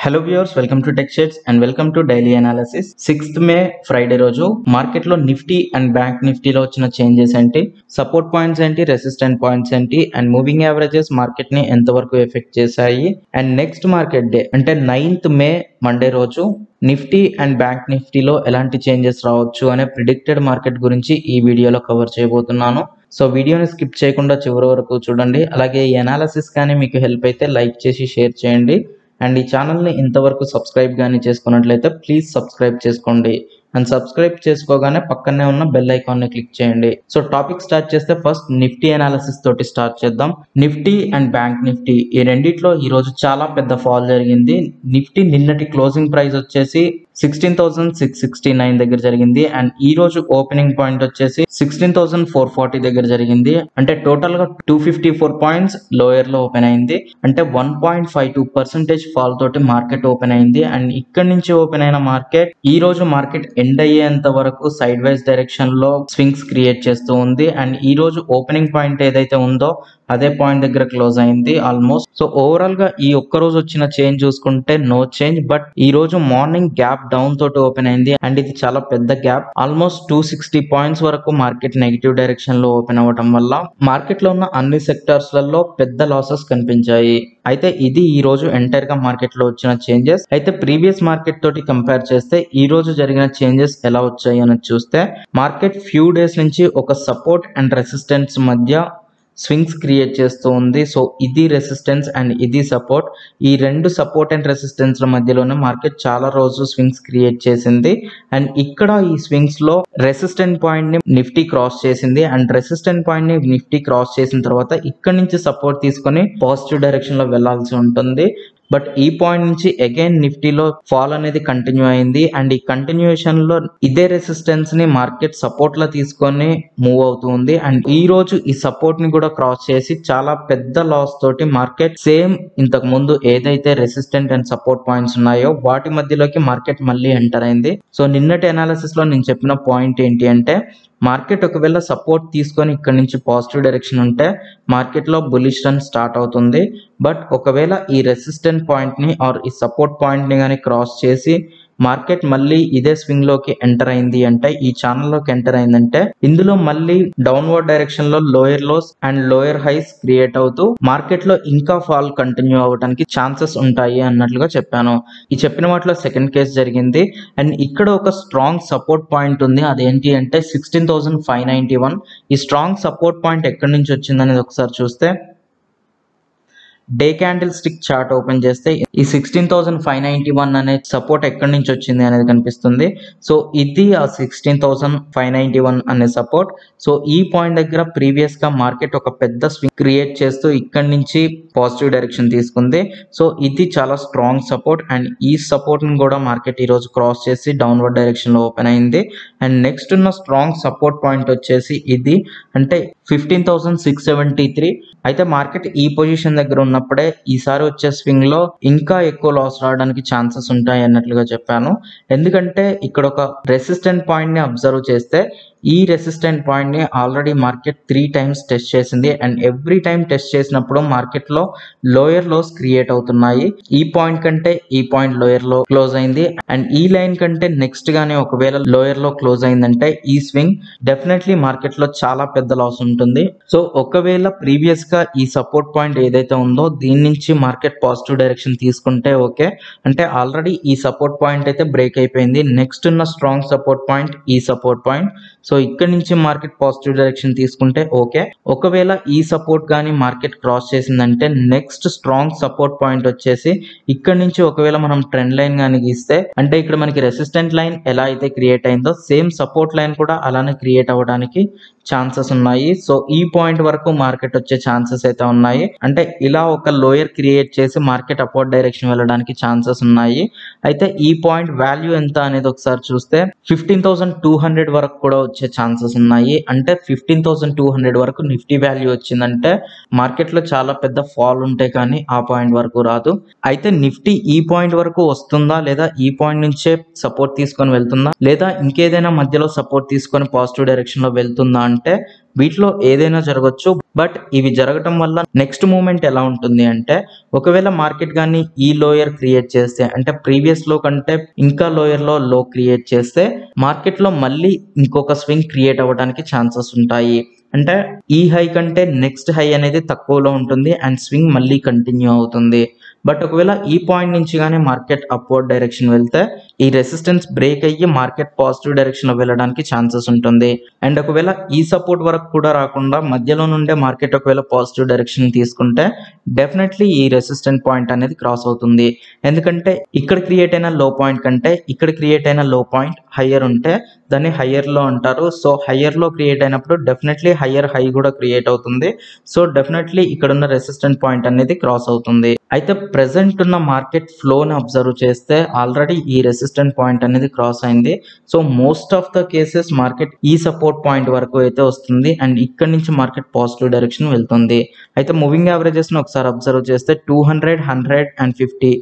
Hello viewers, welcome to tech shades and welcome to daily analysis. 6th May Friday రోజు మార్కెట్లో Nifty and bank నిఫ్టీలో వచ్చిన changes ఏంటి, support points ఏంటి, resistant points ఏంటి and moving averages market ని ఎంతవరకు ఎఫెక్ట్ చేశాయి అండ్ నెక్స్ట్ మార్కెట్ డే అంటే 9th మే మండే రోజు నిఫ్టీ అండ్ బ్యాంక్ నిఫ్టీలో ఎలాంటి చేంజెస్ రావచ్చు అనే ప్రిడిక్టెడ్ మార్కెట్ గురించి ఈ వీడియోలో కవర్ చేయబోతున్నాను. సో వీడియోని స్కిప్ చేయకుండా చివరి వరకు చూడండి. అలాగే ఈ అనాలిసిస్ కానీ మీకు హెల్ప్ అయితే లైక్ చేసి షేర్ చేయండి అండ్ ఈ ఛానల్ని ఇంతవరకు సబ్స్క్రైబ్ కానీ చేసుకున్నట్లయితే ప్లీజ్ సబ్స్క్రైబ్ చేసుకోండి అండ్ సబ్స్క్రైబ్ చేసుకోగానే పక్కనే ఉన్న బెల్ ఐకాన్ని క్లిక్ చేయండి. సో టాపిక్ స్టార్ట్ చేస్తే ఫస్ట్ నిఫ్టీ అనాలిసిస్ తోటి స్టార్ట్ చేద్దాం. నిఫ్టీ అండ్ బ్యాంక్ నిఫ్టీ ఈ రెండిట్లో ఈ రోజు చాలా పెద్ద ఫాల్ జరిగింది. నిఫ్టీ నిన్నటి క్లోజింగ్ ప్రైస్ వచ్చేసి 16,669 దగ్గర జరిగింది అండ్ ఈ రోజు ఓపెనింగ్ పాయింట్ వచ్చేసి 16,440 దగ్గర జరిగింది. అంటే టోటల్ గా 254 పాయింట్స్ లోయర్ లో ఓపెన్ అయింది. అంటే 1.52% ఫాల్ తోటి మార్కెట్ ఓపెన్ అయింది అండ్ ఇక్కడ నుంచి ఓపెన్ అయిన మార్కెట్ ఈ రోజు మార్కెట్ ఎండ్ అయ్యేంత వరకు సైడ్ వైజ్ డైరెక్షన్ లో స్వింగ్స్ క్రియేట్ చేస్తూ ఉంది అండ్ ఈ రోజు ఓపెనింగ్ పాయింట్ ఏదైతే ఉందో అదే పాయింట్ దగ్గర క్లోజ్ అయింది ఆల్మోస్ట్. సో ఓవరాల్ గా ఈ ఒక్క రోజు వచ్చిన చేంజ్ చూసుకుంటే నో చేంజ్, బట్ ఈ రోజు మార్నింగ్ గ్యాప్ డౌన్ తోటి ఓపెన్ అయింది అండ్ ఇది చాలా పెద్ద గ్యాప్, ఆల్మోస్ట్ 260 పాయింట్స్ వరకు మార్కెట్ నెగిటివ్ డైరెక్షన్ లో ఓపెన్ అవ్వడం వల్ల మార్కెట్ లో ఉన్న అన్ని సెక్టార్స్ లలో పెద్ద లాసెస్ కనిపించాయి. అయితే ఇది ఈ రోజు ఎంటైర్ గా మార్కెట్ లో వచ్చిన చేంజెస్. అయితే ప్రీవియస్ మార్కెట్ తోటి కంపేర్ చేస్తే ఈ రోజు జరిగిన చేంజెస్ ఎలా వచ్చాయి అని చూస్తే మార్కెట్ ఫ్యూ డేస్ నుంచి ఒక సపోర్ట్ అండ్ రెసిస్టెన్స్ మధ్య స్వింగ్స్ క్రియేట్ చేస్తూ ఉంది. సో ఇది రెసిస్టెన్స్ అండ్ ఇది సపోర్ట్, ఈ రెండు సపోర్ట్ అండ్ రెసిస్టెన్స్ ల మధ్యలోనే మార్కెట్ చాలా రోజు స్వింగ్స్ క్రియేట్ చేసింది అండ్ ఇక్కడ ఈ స్వింగ్స్ లో రెసిస్టెంట్ పాయింట్ ని నిఫ్టీ క్రాస్ చేసింది అండ్ రెసిస్టెంట్ పాయింట్ ని నిఫ్టీ క్రాస్ చేసిన తర్వాత ఇక్కడ నుంచి సపోర్ట్ తీసుకొని పాజిటివ్ డైరెక్షన్ లో వెళ్లాల్సి ఉంటుంది. బట్ ఈ పాయింట్ నుంచి అగైన్ నిఫ్టీలో ఫాల్ అనేది కంటిన్యూ అయింది అండ్ ఈ కంటిన్యూయేషన్ లో ఇదే రెసిస్టెన్స్ ని మార్కెట్ సపోర్ట్ లా తీసుకొని మూవ్ అవుతుంది అండ్ ఈ రోజు ఈ సపోర్ట్ ని కూడా క్రాస్ చేసి చాలా పెద్ద లాస్ తోటి మార్కెట్ సేమ్ ఇంతకు ముందు ఏదైతే రెసిస్టెంట్ అండ్ సపోర్ట్ పాయింట్స్ ఉన్నాయో వాటి మధ్యలోకి మార్కెట్ మళ్ళీ ఎంటర్ అయింది. సో నిన్నటి అనాలిసిస్ లో నేను చెప్పిన పాయింట్ ఏంటి అంటే మార్కెట్ ఒకవేళ సపోర్ట్ తీసుకొని ఇక్కడ నుంచి పాజిటివ్ డైరెక్షన్ ఉంటే మార్కెట్ లో బులిష్ రన్ స్టార్ట్ అవుతుంది. బట్ ఒకవేళ ఈ రెసిస్టెంట్ పాయింట్ ని ఆర్ ఈ సపోర్ట్ పాయింట్ ని కానీ క్రాస్ చేసి మార్కెట్ మళ్ళీ ఇదే స్వింగ్ లోకి ఎంటర్ అయింది అంటే, ఈ ఛానల్లోకి ఎంటర్ అయిందంటే ఇందులో మళ్ళీ డౌన్వర్డ్ డైరెక్షన్ లో lower lows and lower highs create అవుతూ మార్కెట్ లో ఇంకా ఫాల్ కంటిన్యూ అవ్వడానికి ఛాన్సెస్ ఉంటాయి అన్నట్లుగా చెప్పాను. ఈ చెప్పిన వాటిలో సెకండ్ కేసు జరిగింది అండ్ ఇక్కడ ఒక స్ట్రాంగ్ సపోర్ట్ పాయింట్ ఉంది. అదేంటి అంటే 16,591. ఈ స్ట్రాంగ్ సపోర్ట్ పాయింట్ ఎక్కడి నుంచి వచ్చింది అనేది ఒకసారి చూస్తే day candle stick chart open చేస్తే ఈ 16,591 అనే సపోర్ట్ ఎక్కడి నుంచి వచ్చింది అనేది కనిపిస్తుంది. సో ఇది ఆ 16,591 అనే సపోర్ట్. సో ఈ పాయింట్ దగ్గర ప్రీవియస్ గా మార్కెట్ ఒక పెద్ద స్వింగ్ క్రియేట్ చేస్తూ ఇక్కడి నుంచి పాజిటివ్ డైరెక్షన్ తీసుకుంది. సో ఇది చాలా స్ట్రాంగ్ సపోర్ట్ అండ్ ఈ సపోర్ట్ ని కూడా మార్కెట్ ఈ రోజు క్రాస్ చేసి డౌన్వర్డ్ డైరెక్షన్ లో ఓపెన్ అయింది అండ్ నెక్స్ట్ ఉన్న స్ట్రాంగ్ సపోర్ట్ పాయింట్ వచ్చేసి ఇది అంటే 15,673. అయితే మార్కెట్ ఈ పొజిషన్ దగ్గర ఉన్నప్పుడే ఈసారి వచ్చే స్వింగ్ లో ఇంకా ఎక్కువ లాస్ రావడానికి ఛాన్సెస్ ఉంటాయి అన్నట్లుగా చెప్పాను. ఎందుకంటే ఇక్కడ ఒక రెసిస్టెంట్ పాయింట్ ని అబ్జర్వ్ చేస్తే ఈ రెసిస్టెంట్ పాయింట్ ని ఆల్రెడీ మార్కెట్ 3 times టెస్ట్ చేసింది అండ్ ఎవ్రీ టైం టెస్ట్ చేసినప్పుడు మార్కెట్ లో లోయర్ లోస్ క్రియేట్ అవుతున్నాయి. ఈ పాయింట్ కంటే ఈ పాయింట్ లోయర్ లో క్లోజ్ అయింది అండ్ ఈ లైన్ కంటే నెక్స్ట్ గానే ఒకవేళ లోయర్ లో క్లోజ్ అయిందంటే ఈ స్వింగ్ డెఫినెట్లీ మార్కెట్ లో చాలా పెద్ద లాస్ ఉంటుంది. సో ఒకవేళ ప్రీవియస్ గా ఈ సపోర్ట్ పాయింట్ ఏదైతే ఉందో దీని నుంచి మార్కెట్ పాజిటివ్ డైరెక్షన్ తీసుకుంటే ఓకే, అంటే ఆల్రెడీ ఈ సపోర్ట్ పాయింట్ అయితే బ్రేక్ అయిపోయింది. నెక్స్ట్ ఉన్న స్ట్రాంగ్ సపోర్ట్ పాయింట్ ఈ సపోర్ట్ పాయింట్. సో ఇక్కడ నుంచి మార్కెట్ పాజిటివ్ డైరెక్షన్ తీసుకుంటే ఓకే. ఒకవేళ ఈ సపోర్ట్ కానీ మార్కెట్ క్రాస్ చేసిందంటే నెక్స్ట్ స్ట్రాంగ్ సపోర్ట్ పాయింట్ వచ్చేసి ఇక్కడ నుంచి ఒకవేళ మనం ట్రెండ్ లైన్ కానీ గీస్తే అంటే ఇక్కడ మనకి రెసిస్టెంట్ లైన్ ఎలా అయితే క్రియేట్ అయిందో సేమ్ సపోర్ట్ లైన్ కూడా అలానే క్రియేట్ అవ్వడానికి ఛాన్సెస్ ఉన్నాయి. సో ఈ పాయింట్ వరకు మార్కెట్ వచ్చే ఛాన్సెస్ అయితే ఉన్నాయి. అంటే ఇలా ఒక లోయర్ క్రియేట్ చేసి మార్కెట్ అప్వర్డ్ డైరెక్షన్ వెళ్ళడానికి ఛాన్సెస్ ఉన్నాయి. అయితే ఈ పాయింట్ వాల్యూ ఎంత అనేది ఒకసారి చూస్తే 15,200 వరకు కూడా వచ్చే ఛాన్సెస్ ఉన్నాయి. అంటే 15,200 వరకు నిఫ్టీ వాల్యూ వచ్చిందంటే మార్కెట్ లో చాలా పెద్ద ఫాల్ ఉంటే కానీ ఆ పాయింట్ వరకు రాదు. అయితే నిఫ్టీ ఈ పాయింట్ వరకు వస్తుందా లేదా ఈ పాయింట్ నుంచే సపోర్ట్ తీసుకొని వెళ్తుందా లేదా ఇంకేదైనా మధ్యలో సపోర్ట్ తీసుకొని పాజిటివ్ డైరెక్షన్ లో వెళ్తుందా అంటే వీటిలో ఏదైనా జరగచ్చు. బట్ ఇవి జరగటం వల్ల నెక్స్ట్ మూమెంట్ ఎలా ఉంటుంది అంటే, ఒకవేళ మార్కెట్ కానీ ఈ లోయర్ క్రియేట్ చేస్తే, అంటే ప్రీవియస్ లో కంటే ఇంకా లోయర్ లో క్రియేట్ చేస్తే మార్కెట్ లో మళ్ళీ ఇంకొక స్వింగ్ క్రియేట్ అవ్వడానికి ఛాన్సెస్ ఉంటాయి. అంటే ఈ హై కంటే నెక్స్ట్ హై అనేది తక్కువలో ఉంటుంది అండ్ స్వింగ్ మళ్ళీ కంటిన్యూ అవుతుంది. బట్ ఒకవేళ ఈ పాయింట్ నుంచి కానీ మార్కెట్ అప్వర్డ్ డైరెక్షన్ వెళ్తే ఈ రెసిస్టెన్స్ బ్రేక్ అయ్యి మార్కెట్ పాజిటివ్ డైరెక్షన్ లో వెళ్ళడానికి ఛాన్సెస్ ఉంటుంది. అండ్ ఒకవేళ ఈ సపోర్ట్ వరకు కూడా రాకుండా మధ్యలో నుండే మార్కెట్ ఒకవేళ పాజిటివ్ డైరెక్షన్ తీసుకుంటే డెఫినెట్లీ ఈ రెసిస్టెంట్ పాయింట్ అనేది క్రాస్ అవుతుంది. ఎందుకంటే ఇక్కడ క్రియేట్ అయిన లో పాయింట్ కంటే ఇక్కడ క్రియేట్ అయిన లో పాయింట్ హయ్యర్ ఉంటే దాన్ని హయ్యర్ లో అంటారు. సో హయ్యర్ లో క్రియేట్ అయినప్పుడు డెఫినెట్లీ హయ్యర్ హై కూడా క్రియేట్ అవుతుంది. సో డెఫినెట్లీ ఇక్కడ ఉన్న రెసిస్టెంట్ పాయింట్ అనేది క్రాస్ అవుతుంది. అయితే ప్రెసెంట్ ఉన్న మార్కెట్ ఫ్లోని అబ్జర్వ్ చేస్తే ఆల్రెడీ ఈ రెసిస్టెంట్ పాయింట్ అనేది క్రాస్ అయింది. So most of the cases market ఈ సపోర్ట్ పాయింట్ వరకు అయితే వస్తుంది అండ్ ఇక్కడ నుంచి మార్కెట్ పాజిటివ్ డైరెక్షన్ వెళ్తుంది. అయితే మూవింగ్ యావరేజెస్ ని ఒకసారి అబ్జర్వ్ చేస్తే 200, 100 అండ్ 50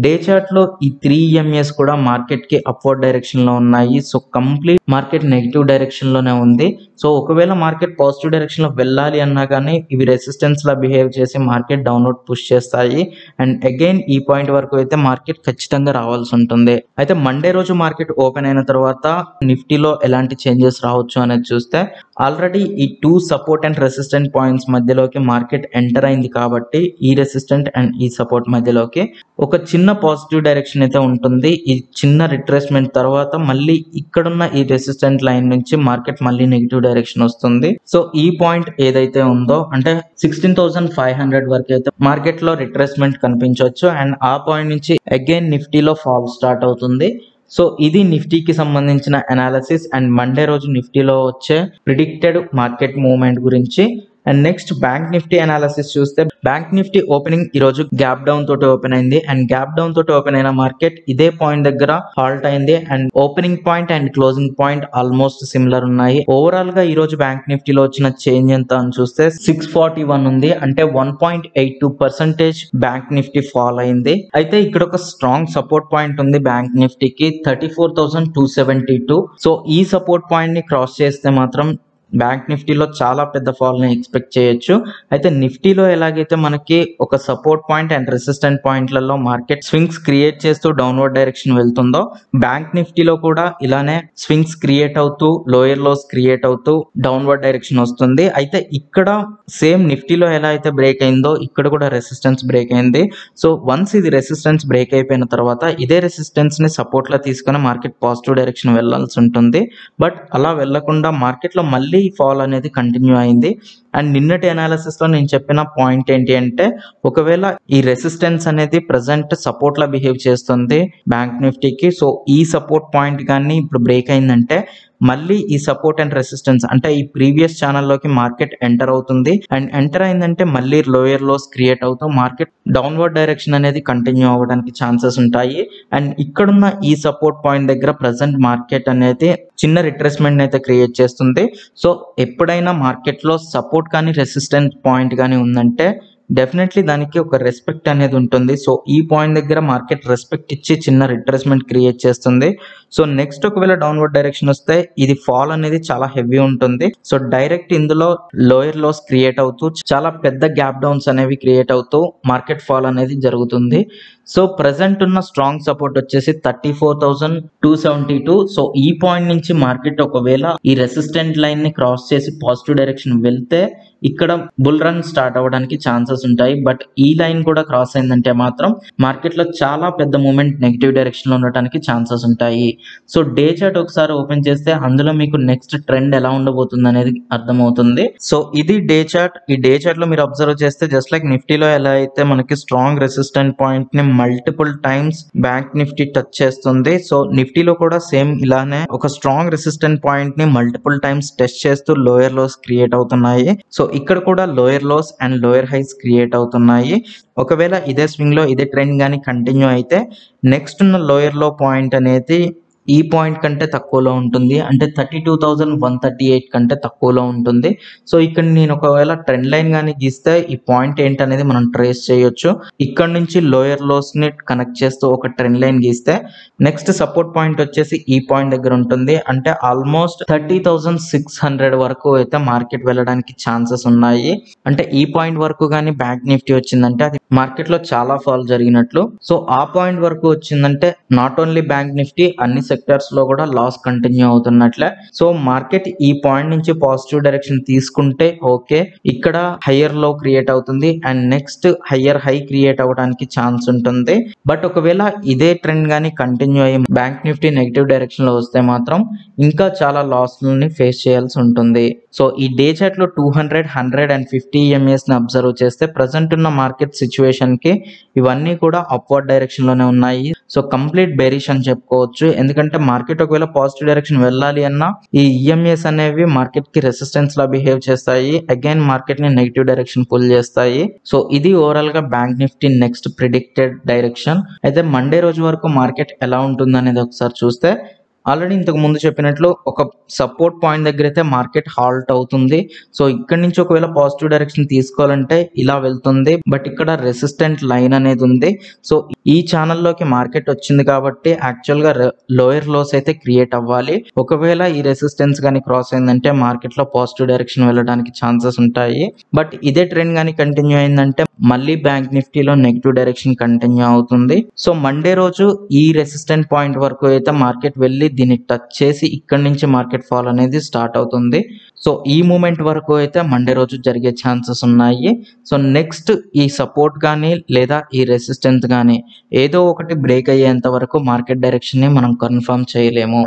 డే చార్ట్ లో ఈ 3 EMAs కూడా మార్కెట్ కి అప్వర్డ్ డైరెక్షన్ లో ఉన్నాయి. So complete market negative direction లోనే ఉంది. సో ఒకవేళ మార్కెట్ పాజిటివ్ డైరెక్షన్ లో వెళ్ళాలి అన్నా కానీ ఇవి రెసిస్టెన్స్ లా బిహేవ్ చేసి మార్కెట్ డౌన్వర్డ్ పుష్ చేస్తాయి అండ్ అగైన్ ఈ పాయింట్ వరకు అయితే మార్కెట్ ఖచ్చితంగా రావాల్సి ఉంటుంది. అయితే మండే రోజు మార్కెట్ ఓపెన్ అయిన తర్వాత నిఫ్టీలో ఎలాంటి చేంజెస్ రావచ్చు అనేది చూస్తే ఆల్రెడీ ఈ 2 సపోర్ట్ అండ్ రెసిస్టెంట్ పాయింట్స్ మధ్యలోకి మార్కెట్ ఎంటర్ అయింది కాబట్టి ఈ రెసిస్టెంట్ అండ్ ఈ సపోర్ట్ మధ్యలోకి ఒక చిన్న పాజిటివ్ డైరెక్షన్ అయితే ఉంటుంది. ఈ చిన్న రిట్రేస్మెంట్ తర్వాత మళ్ళీ ఇక్కడున్న ఈ రెసిస్టెంట్ లైన్ నుంచి మార్కెట్ మళ్ళీ నెగిటివ్ డైరెక్షన్ వస్తుంది. సో ఈ పాయింట్ ఏదైతే ఉందో అంటే 16,500 వరకు అయితే మార్కెట్ లో రిట్రేస్మెంట్ కనిపించవచ్చు అండ్ ఆ పాయింట్ నుంచి అగైన్ నిఫ్టీలో ఫాల్ స్టార్ట్ అవుతుంది. సో ఇది నిఫ్టీకి సంబంధించిన అనాలిసిస్ అండ్ మండే రోజు నిఫ్టీలో వచ్చే ప్రిడిక్టెడ్ మార్కెట్ మూవ్మెంట్ గురించి. And next bank Nifty analysis చూస్తే బ్యాంక్ నిఫ్టీ ఓపెనింగ్ ఈ రోజు గ్యాప్ డౌన్ తోటి ఓపెన్ అయింది అండ్ గ్యాప్ డౌన్ తోటి ఓపెన్ అయిన మార్కెట్ ఇదే పాయింట్ దగ్గర హాల్ట్ అయింది and opening point and closing point almost similar ఉన్నాయి. ఓవరాల్ గా ఈ రోజు బ్యాంక్ నిఫ్టీలో వచ్చిన చేంజ్ ఎంత అని చూస్తే 641 ఉంది. అంటే 1.82% బ్యాంక్ నిఫ్టీ ఫాల్ అయింది. అయితే ఇక్కడ ఒక స్ట్రాంగ్ సపోర్ట్ పాయింట్ ఉంది బ్యాంక్ నిఫ్టీకి 34,272. సో ఈ సపోర్ట్ పాయింట్ ని క్రాస్ చేస్తే మాత్రం బ్యాంక్ నిఫ్టీలో చాలా పెద్ద ఫాల్ ని ఎక్స్పెక్ట్ చేయొచ్చు. అయితే నిఫ్టీలో ఎలాగైతే మనకి ఒక సపోర్ట్ పాయింట్ అండ్ రెసిస్టెంట్ పాయింట్లలో మార్కెట్ స్వింగ్స్ క్రియేట్ చేస్తూ డౌన్వర్డ్ డైరెక్షన్ వెళ్తుందో బ్యాంక్ నిఫ్టీలో కూడా ఇలానే స్వింగ్స్ క్రియేట్ అవుతూ లోయర్ లోస్ క్రియేట్ అవుతూ డౌన్వర్డ్ డైరెక్షన్ వస్తుంది. అయితే ఇక్కడ సేమ్ నిఫ్టీలో ఎలా అయితే బ్రేక్ అయిందో ఇక్కడ కూడా రెసిస్టెన్స్ బ్రేక్ అయింది. సో వన్స్ ఇది రెసిస్టెన్స్ బ్రేక్ అయిపోయిన తర్వాత ఇదే రెసిస్టెన్స్ ని సపోర్ట్ లా తీసుకుని మార్కెట్ పాజిటివ్ డైరెక్షన్ వెళ్లాల్సి ఉంటుంది. బట్ అలా వెళ్లకుండా మార్కెట్ లో మళ్ళీ ఫాల్ అనేది కంటిన్యూ అయింది. అండ్ నిన్నటి అనాలిసిస్ లో నేను చెప్పిన పాయింట్ ఏంటి అంటే ఒకవేళ ఈ రెసిస్టెన్స్ అనేది ప్రెసెంట్ సపోర్ట్ లా బిహేవ్ చేస్తుంది బ్యాంక్ నిఫ్టీకి. సో ఈ సపోర్ట్ పాయింట్ కానీ ఇప్పుడు బ్రేక్ అయిందంటే మళ్ళీ ఈ సపోర్ట్ అండ్ రెసిస్టెన్స్ అంటే ఈ ప్రీవియస్ ఛానల్లోకి మార్కెట్ ఎంటర్ అవుతుంది అండ్ ఎంటర్ అయిందంటే మళ్ళీ లోయర్ లోస్ క్రియేట్ అవుతూ మార్కెట్ డౌన్వర్డ్ డైరెక్షన్ అనేది కంటిన్యూ అవ్వడానికి ఛాన్సెస్ ఉంటాయి. అండ్ ఇక్కడున్న ఈ సపోర్ట్ పాయింట్ దగ్గర ప్రెసెంట్ మార్కెట్ అనేది చిన్న రిట్రేస్మెంట్ అయితే క్రియేట్ చేస్తుంది. సో ఎప్పుడైనా మార్కెట్ లో సపోర్ట్ కానీ రెసిస్టెంట్ పాయింట్ కానీ ఉందంటే డెఫినెట్లీ దానికి ఒక రెస్పెక్ట్ అనేది ఉంటుంది. సో ఈ పాయింట్ దగ్గర మార్కెట్ రెస్పెక్ట్ ఇచ్చి చిన్న రిట్రేస్మెంట్ క్రియేట్ చేస్తుంది. సో నెక్స్ట్ ఒకవేళ డౌన్వర్డ్ డైరెక్షన్ వస్తే ఇది ఫాల్ అనేది చాలా హెవీ ఉంటుంది. సో డైరెక్ట్ ఇందులో లోయర్ లోస్ క్రియేట్ అవుతూ చాలా పెద్ద గ్యాప్ డౌన్స్ అనేవి క్రియేట్ అవుతూ మార్కెట్ ఫాల్ అనేది జరుగుతుంది. సో ప్రెసెంట్ ఉన్న స్ట్రాంగ్ సపోర్ట్ వచ్చేసి 34,272. సో ఈ పాయింట్ నుంచి మార్కెట్ ఒకవేళ ఈ రెసిస్టెంట్ లైన్ ని క్రాస్ చేసి పాజిటివ్ డైరెక్షన్ వెళ్తే ఇక్కడ బుల్ రన్ స్టార్ట్ అవ్వడానికి ఛాన్సెస్ ఉంటాయి. బట్ ఈ లైన్ కూడా క్రాస్ అయిందంటే మాత్రం మార్కెట్ లో చాలా పెద్ద మూమెంట్ నెగిటివ్ డైరెక్షన్ లో ఉండటానికి ఛాన్సెస్ ఉంటాయి. సో డే చార్ట్ ఒకసారి ఓపెన్ చేస్తే అందులో మీకు నెక్స్ట్ ట్రెండ్ ఎలా ఉండబోతుంది అనేది అర్థమవుతుంది. సో ఇది డే చార్ట్. ఈ డే చార్ట్ లో మీరు అబ్జర్వ్ చేస్తే జస్ట్ లైక్ నిఫ్టీలో ఎలా అయితే మనకి స్ట్రాంగ్ రెసిస్టెంట్ పాయింట్ ని multiple times bank Nifty touch చేస్తుంది. సో నిఫ్టీలో కూడా సేమ్ ఇలానే ఒక స్ట్రాంగ్ రెసిస్టెంట్ పాయింట్ ని మల్టిపుల్ టైమ్స్ టెస్ట్ చేస్తూ లోయర్ లోస్ క్రియేట్ అవుతున్నాయి. సో ఇక్కడ కూడా lower lows and lower highs create అవుతున్నాయి. ఒకవేళ ఇదే స్వింగ్ లో ఇదే ట్రెండ్ కానీ కంటిన్యూ అయితే నెక్స్ట్ ఉన్న లోయర్ లో పాయింట్ అనేది ఈ పాయింట్ కంటే తక్కువలో ఉంటుంది, అంటే 32,138 కంటే తక్కువలో ఉంటుంది. సో ఇక్కడ నేను ఒకవేళ ట్రెండ్ లైన్ కానీ గీస్తే ఈ పాయింట్ ఏంటనేది మనం ట్రేస్ చేయొచ్చు. ఇక్కడ నుంచి లోయర్ లోస్ ని కనెక్ట్ చేస్తూ ఒక ట్రెండ్ లైన్ గీస్తే నెక్స్ట్ సపోర్ట్ పాయింట్ వచ్చేసి ఈ పాయింట్ దగ్గర ఉంటుంది. అంటే ఆల్మోస్ట్ 30,600 వరకు అయితే మార్కెట్ వెళ్ళడానికి ఛాన్సెస్ ఉన్నాయి. అంటే ఈ పాయింట్ వరకు కానీ బ్యాంక్ నిఫ్టీ వచ్చిందంటే అది మార్కెట్ లో చాలా ఫాల్ జరిగినట్లు. సో ఆ పాయింట్ వరకు వచ్చిందంటే నాట్ ఓన్లీ బ్యాంక్ నిఫ్టీ, అన్ని సెక్టర్స్ లో కూడా లాస్ కంటిన్యూ అవుతున్నట్లే. సో మార్కెట్ ఈ పాయింట్ నుంచి పాజిటివ్ డైరెక్షన్ తీసుకుంటే ఓకే, ఇక్కడ హయ్యర్ లో క్రియేట్ అవుతుంది and next higher high create అవ్వడానికి ఛాన్స్ ఉంటుంది. బట్ ఒకవేళ ఇదే ట్రెండ్ గానీ కంటిన్యూ అయ్యి బ్యాంక్ నిఫ్టీ నెగిటివ్ డైరెక్షన్ లో వస్తే మాత్రం ఇంకా చాలా లాస్ ని ఫేస్ చేయాల్సి ఉంటుంది. సో ఈ డే చార్ట్ లో 200, 100 అండ్ 50 EMAs ని అబ్జర్వ్ చేస్తే ప్రజెంట్ ఉన్న మార్కెట్ సిచ్యువేషన్ కి ఇవన్నీ కూడా అప్వర్డ్ డైరెక్షన్ లోనే ఉన్నాయి. సో కంప్లీట్ బేరిష్ అని చెప్పుకోవచ్చు. ఎందుకంటే మార్కెట్ ఒకవేళ పాజిటివ్ డైరెక్షన్ వెళ్ళాలి అన్నా ఈ EMAs అనేవి మార్కెట్ కి రెసిస్టెన్స్ లా బిహేవ్ చేస్తాయి, అగైన్ మార్కెట్ ని నెగిటివ్ డైరెక్షన్ పుల్ చేస్తాయి. సో ఇది ఓవరాల్ గా bank Nifty next predicted direction. అయితే మండే రోజు వరకు మార్కెట్ ఎలా ఉంటుంది అనేది ఒకసారి చూస్తే ఆల్రెడీ ఇంతకు ముందు చెప్పినట్లు ఒక సపోర్ట్ పాయింట్ దగ్గర అయితే మార్కెట్ హాల్ట్ అవుతుంది. సో ఇక్కడ నుంచి ఒకవేళ పాజిటివ్ డైరెక్షన్ తీసుకోవాలంటే ఇలా వెళ్తుంది, బట్ ఇక్కడ రెసిస్టెంట్ లైన్ అనేది ఉంది. సో ఈ ఛానల్లోకి మార్కెట్ వచ్చింది కాబట్టి యాక్చువల్ గా లోయర్ లోస్ అయితే క్రియేట్ అవ్వాలి. ఒకవేళ ఈ రెసిస్టెన్స్ కానీ క్రాస్ అయిందంటే మార్కెట్ లో పాజిటివ్ డైరెక్షన్ వెళ్ళడానికి ఛాన్సెస్ ఉంటాయి. బట్ ఇదే ట్రెండ్ కానీ కంటిన్యూ అయిందంటే మళ్ళీ బ్యాంక్ నిఫ్టీలో నెగిటివ్ డైరెక్షన్ కంటిన్యూ అవుతుంది. సో మండే రోజు ఈ రెసిస్టెంట్ పాయింట్ వరకు అయితే మార్కెట్ వెళ్ళి దీన్ని టచ్ చేసి ఇక్కడ నుంచి మార్కెట్ ఫాల్ అనేది స్టార్ట్ అవుతుంది. సో ఈ మూమెంట్ వరకు అయితే మండే రోజు జరిగే ఛాన్సెస్ ఉన్నాయి. సో నెక్స్ట్ ఈ సపోర్ట్ కానీ లేదా ఈ రెసిస్టెన్స్ కానీ ఏదో ఒకటి బ్రేక్ అయ్యేంత వరకు మార్కెట్ డైరెక్షన్ ని మనం కన్ఫర్మ్ చేయలేము.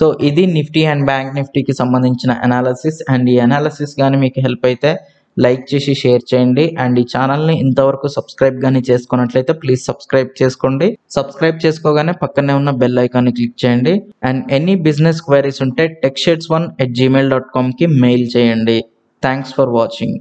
సో ఇది నిఫ్టీ అండ్ బ్యాంక్ నిఫ్టీకి సంబంధించిన అనాలిసిస్. అండ్ ఈ అనాలిసిస్ కానీ మీకు హెల్ప్ అయితే లైక్ చేసి షేర్ చేయండి. అండ్ ఈ ఛానల్ని ఇంతవరకు సబ్స్క్రైబ్ కానీ చేసుకున్నట్లయితే ప్లీజ్ సబ్స్క్రైబ్ చేసుకోండి. సబ్స్క్రైబ్ చేసుకోగానే పక్కనే ఉన్న బెల్ ఐకాన్ని క్లిక్ చేయండి. అండ్ ఎనీ బిజినెస్ క్వైరీస్ ఉంటే techshades1@gmail.com కి మెయిల్ చేయండి. Thanks for watching.